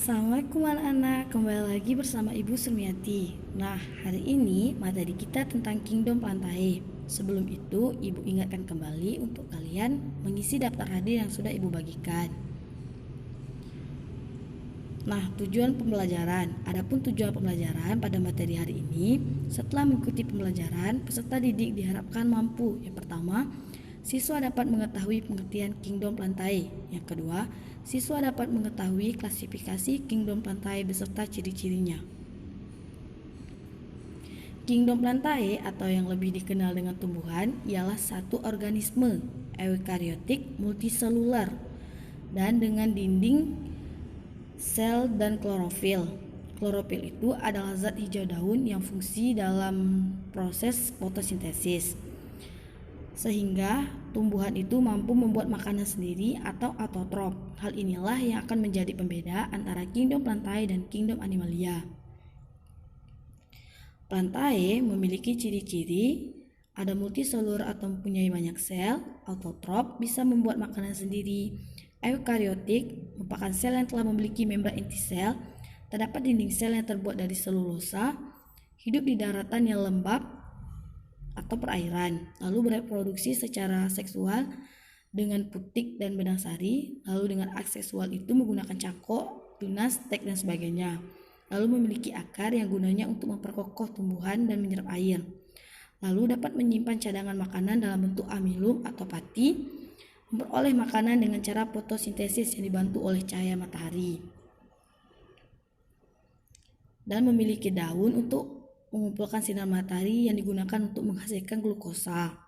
Assalamualaikum anak-anak, kembali lagi bersama Ibu Surmiati. Nah, hari ini materi kita tentang Kingdom Plantae. Sebelum itu, Ibu ingatkan kembali untuk kalian mengisi daftar hadir yang sudah Ibu bagikan. Nah, tujuan pembelajaran. Adapun tujuan pembelajaran pada materi hari ini, setelah mengikuti pembelajaran, peserta didik diharapkan mampu. Yang pertama, siswa dapat mengetahui pengertian Kingdom Plantae. Yang kedua, siswa dapat mengetahui klasifikasi Kingdom Plantae beserta ciri-cirinya. Kingdom Plantae atau yang lebih dikenal dengan tumbuhan ialah satu organisme eukariotik multiselular dan dengan dinding sel dan klorofil. Klorofil itu adalah zat hijau daun yang fungsi dalam proses fotosintesis, sehingga tumbuhan itu mampu membuat makanan sendiri atau autotrof. Hal inilah yang akan menjadi pembeda antara Kingdom Plantae dan Kingdom Animalia. Plantae memiliki ciri-ciri ada multiselur atau mempunyai banyak sel, autotrof bisa membuat makanan sendiri, eukariotik merupakan sel yang telah memiliki membran inti sel, terdapat dinding sel yang terbuat dari selulosa, hidup di daratan yang lembab atau perairan, lalu bereproduksi secara seksual dengan putik dan benang sari, lalu dengan aks seksual itu menggunakan cangkok, tunas, tek dan sebagainya, lalu memiliki akar yang gunanya untuk memperkokoh tumbuhan dan menyerap air, lalu dapat menyimpan cadangan makanan dalam bentuk amilum atau pati, memperoleh makanan dengan cara fotosintesis yang dibantu oleh cahaya matahari, dan memiliki daun untuk mengumpulkan sinar matahari yang digunakan untuk menghasilkan glukosa,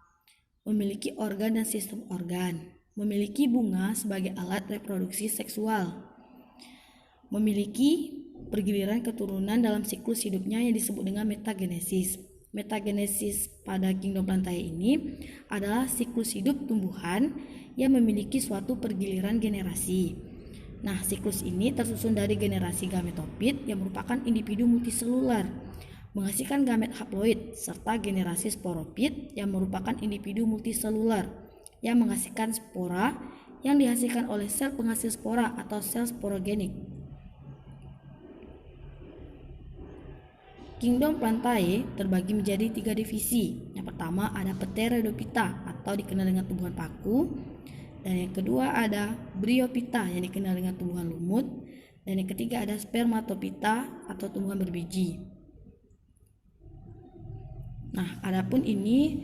memiliki organ dan sistem organ, memiliki bunga sebagai alat reproduksi seksual, memiliki pergiliran keturunan dalam siklus hidupnya yang disebut dengan metagenesis. Metagenesis pada Kingdom Plantae ini adalah siklus hidup tumbuhan yang memiliki suatu pergiliran generasi. Nah, siklus ini tersusun dari generasi gametofit yang merupakan individu multiselular, menghasilkan gamet haploid, serta generasi sporopit yang merupakan individu multiselular yang menghasilkan spora yang dihasilkan oleh sel penghasil spora atau sel sporogenik. Kingdom Plantae terbagi menjadi 3 divisi. Yang pertama ada Pteridophyta atau dikenal dengan tumbuhan paku, dan yang kedua ada Bryophyta yang dikenal dengan tumbuhan lumut, dan yang ketiga ada Spermatophyta atau tumbuhan berbiji. Nah, adapun ini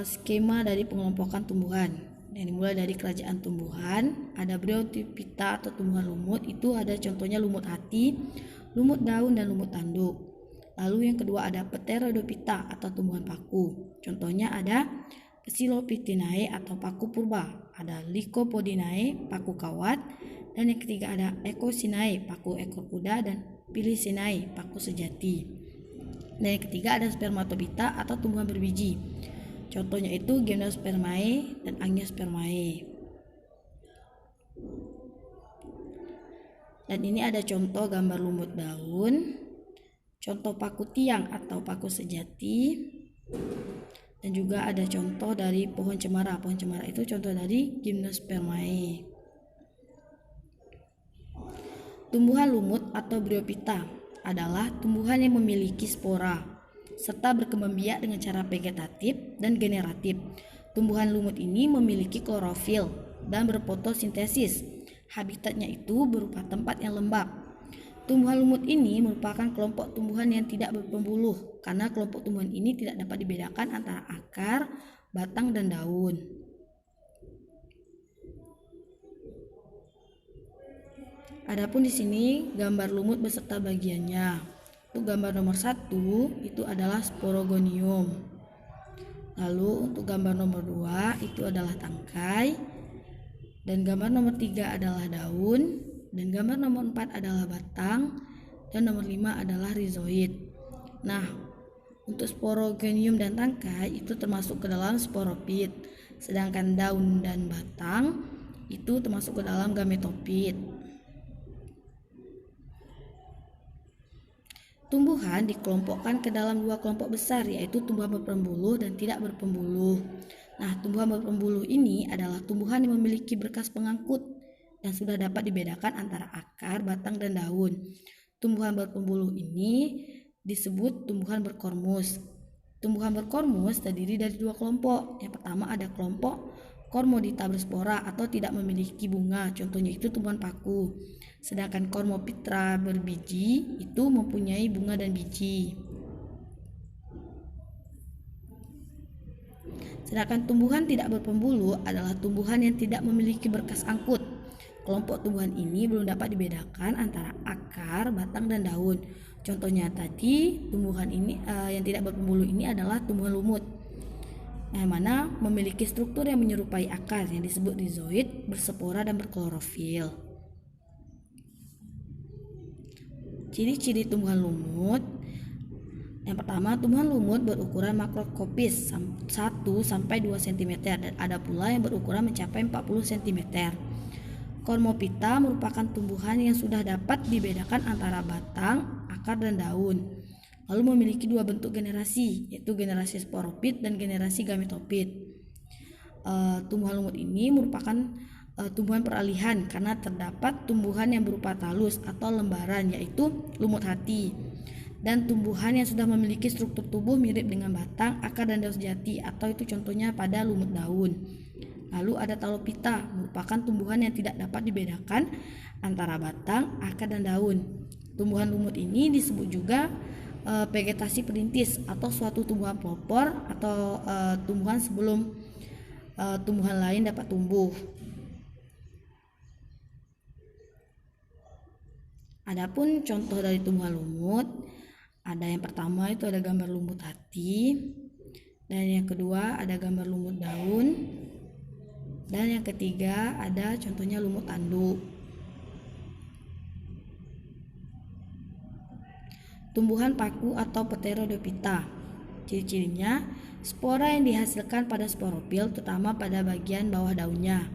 skema dari pengelompokan tumbuhan. Yang dimulai dari kerajaan tumbuhan, ada Bryophyta atau tumbuhan lumut, itu ada contohnya lumut hati, lumut daun dan lumut tanduk. Lalu yang kedua ada Pteridophyta atau tumbuhan paku. Contohnya ada Psilophytinae atau paku purba, ada Lycopodinae paku kawat, dan yang ketiga ada Echosinae paku ekor kuda, dan Pilisinae paku sejati. Dan yang ketiga ada Spermatophyta atau tumbuhan berbiji. Contohnya itu Gymnospermae dan Angiospermae. Dan ini ada contoh gambar lumut daun, contoh paku tiang atau paku sejati, dan juga ada contoh dari pohon cemara. Pohon cemara itu contoh dari Gymnospermae. Tumbuhan lumut atau Bryophyta adalah tumbuhan yang memiliki spora serta berkembang biak dengan cara vegetatif dan generatif. Tumbuhan lumut ini memiliki klorofil dan berfotosintesis. Habitatnya itu berupa tempat yang lembab. Tumbuhan lumut ini merupakan kelompok tumbuhan yang tidak berpembuluh karena kelompok tumbuhan ini tidak dapat dibedakan antara akar, batang, dan daun. Adapun di sini gambar lumut beserta bagiannya. Untuk gambar nomor 1 itu adalah sporogonium. Lalu untuk gambar nomor 2 itu adalah tangkai, dan gambar nomor 3 adalah daun, dan gambar nomor 4 adalah batang, dan nomor 5 adalah rizoid. Nah, untuk sporogonium dan tangkai itu termasuk ke dalam sporopit, sedangkan daun dan batang itu termasuk ke dalam gametofit. Tumbuhan dikelompokkan ke dalam 2 kelompok besar, yaitu tumbuhan berpembuluh dan tidak berpembuluh. Nah, tumbuhan berpembuluh ini adalah tumbuhan yang memiliki berkas pengangkut dan sudah dapat dibedakan antara akar, batang, dan daun. Tumbuhan berpembuluh ini disebut tumbuhan berkormus. Tumbuhan berkormus terdiri dari dua kelompok. Yang pertama ada kelompok Cormodita berspora atau tidak memiliki bunga, contohnya itu tumbuhan paku. Sedangkan Cormopitra berbiji itu mempunyai bunga dan biji. Sedangkan tumbuhan tidak berpembuluh adalah tumbuhan yang tidak memiliki berkas angkut. Kelompok tumbuhan ini belum dapat dibedakan antara akar, batang, dan daun. Contohnya tadi tumbuhan ini yang tidak berpembuluh ini adalah tumbuhan lumut, yang mana memiliki struktur yang menyerupai akar yang disebut rizoid, berspora, dan berklorofil. Ciri-ciri tumbuhan lumut. Yang pertama, tumbuhan lumut berukuran makroskopis 1-2 cm dan ada pula yang berukuran mencapai 40 cm. Cormopita merupakan tumbuhan yang sudah dapat dibedakan antara batang, akar, dan daun. Lalu memiliki dua bentuk generasi, yaitu generasi sporopit dan generasi gametopit. Tumbuhan lumut ini merupakan tumbuhan peralihan karena terdapat tumbuhan yang berupa talus atau lembaran, yaitu lumut hati, dan tumbuhan yang sudah memiliki struktur tubuh mirip dengan batang, akar, dan daun sejati, atau itu contohnya pada lumut daun. Lalu ada Talopita, merupakan tumbuhan yang tidak dapat dibedakan antara batang, akar, dan daun. Tumbuhan lumut ini disebut juga vegetasi perintis atau suatu tumbuhan pelopor atau tumbuhan sebelum tumbuhan lain dapat tumbuh. Adapun contoh dari tumbuhan lumut, ada yang pertama itu ada gambar lumut hati, dan yang kedua ada gambar lumut daun, dan yang ketiga ada contohnya lumut tanduk. Tumbuhan paku atau Pteridophyta. Ciri-cirinya, spora yang dihasilkan pada sporopil terutama pada bagian bawah daunnya.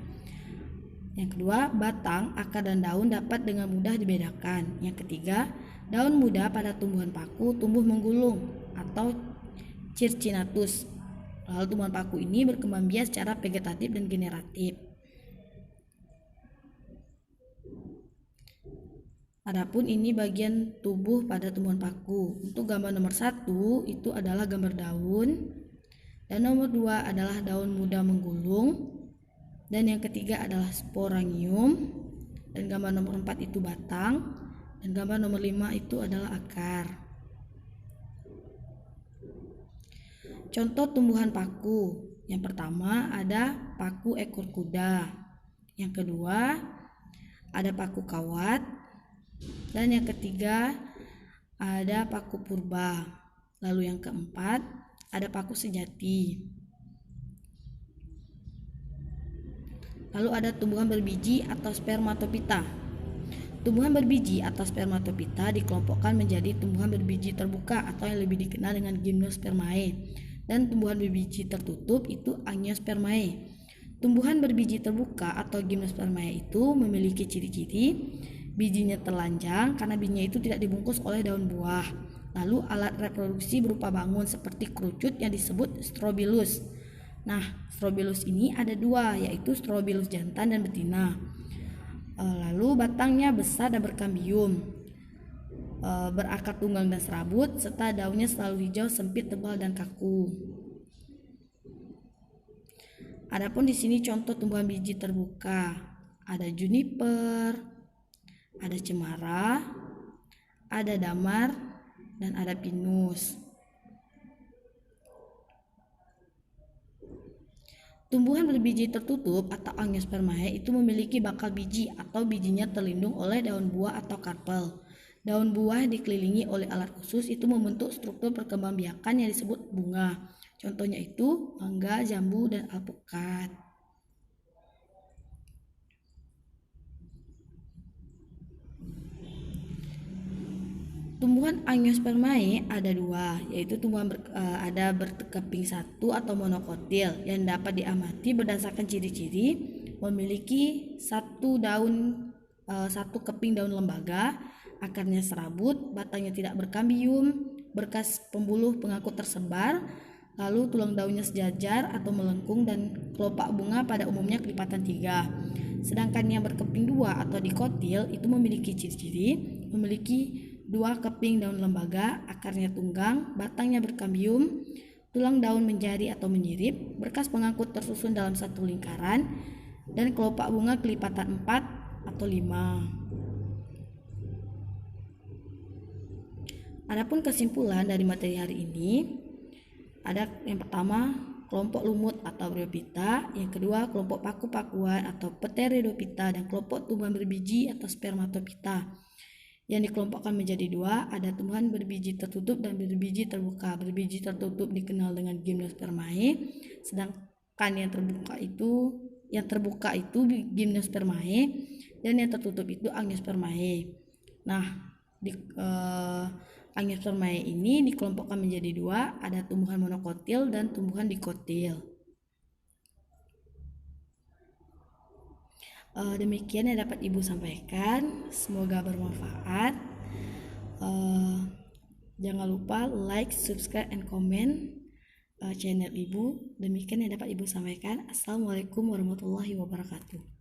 Yang kedua, batang, akar, dan daun dapat dengan mudah dibedakan. Yang ketiga, daun muda pada tumbuhan paku tumbuh menggulung atau circinatus. Lalu tumbuhan paku ini berkembang biak secara vegetatif dan generatif. Adapun ini bagian tubuh pada tumbuhan paku. Untuk gambar nomor 1 itu adalah gambar daun, dan nomor 2 adalah daun muda menggulung, dan yang ketiga adalah sporangium, dan gambar nomor 4 itu batang, dan gambar nomor 5 itu adalah akar. Contoh tumbuhan paku. Yang pertama ada paku ekor kuda. Yang kedua ada paku kawat. Dan yang ketiga ada paku purba. Lalu yang keempat ada paku sejati. Lalu ada tumbuhan berbiji atau spermatopita. Tumbuhan berbiji atau spermatopita dikelompokkan menjadi tumbuhan berbiji terbuka atau yang lebih dikenal dengan gymnospermae, dan tumbuhan berbiji tertutup itu angiospermae. Tumbuhan berbiji terbuka atau gymnospermae itu memiliki ciri-ciri bijinya telanjang karena bijinya itu tidak dibungkus oleh daun buah. Lalu alat reproduksi berupa bangun seperti kerucut yang disebut strobilus. Nah, strobilus ini ada dua, yaitu strobilus jantan dan betina. Lalu batangnya besar dan berkambium, berakar tunggang dan serabut, serta daunnya selalu hijau, sempit, tebal, dan kaku. Adapun di sini contoh tumbuhan biji terbuka, ada juniper, ada cemara, ada damar, dan ada pinus. Tumbuhan berbiji tertutup atau angiospermae itu memiliki bakal biji atau bijinya terlindung oleh daun buah atau karpel. Daun buah dikelilingi oleh alat khusus itu membentuk struktur perkembangbiakan yang disebut bunga. Contohnya itu mangga, jambu, dan alpukat. Tumbuhan angiospermae ada dua, yaitu tumbuhan ada berkeping satu atau monokotil yang dapat diamati berdasarkan ciri-ciri memiliki satu keping daun lembaga, akarnya serabut, batangnya tidak berkambium, berkas pembuluh pengangkut tersebar, lalu tulang daunnya sejajar atau melengkung, dan kelopak bunga pada umumnya kelipatan 3. Sedangkan yang berkeping 2 atau dikotil itu memiliki ciri-ciri memiliki 2 keping daun lembaga, akarnya tunggang, batangnya berkambium, tulang daun menjari atau menyirip, berkas pengangkut tersusun dalam satu lingkaran, dan kelopak bunga kelipatan 4 atau 5. Adapun kesimpulan dari materi hari ini, ada yang pertama kelompok lumut atau Bryophyta, yang kedua kelompok paku-pakuan atau Pteridophyta, dan kelompok tumbuhan berbiji atau Spermatophyta. Yang dikelompokkan menjadi 2, ada tumbuhan berbiji tertutup dan berbiji terbuka. Berbiji tertutup dikenal dengan Gymnospermae, sedangkan yang terbuka itu Gymnospermae, dan yang tertutup itu Angiospermae. Nah, Angiospermae ini dikelompokkan menjadi 2, ada tumbuhan monokotil dan tumbuhan dikotil. Demikian yang dapat Ibu sampaikan, semoga bermanfaat. Jangan lupa like, subscribe, and comment channel Ibu. Demikian yang dapat Ibu sampaikan. Assalamualaikum warahmatullahi wabarakatuh.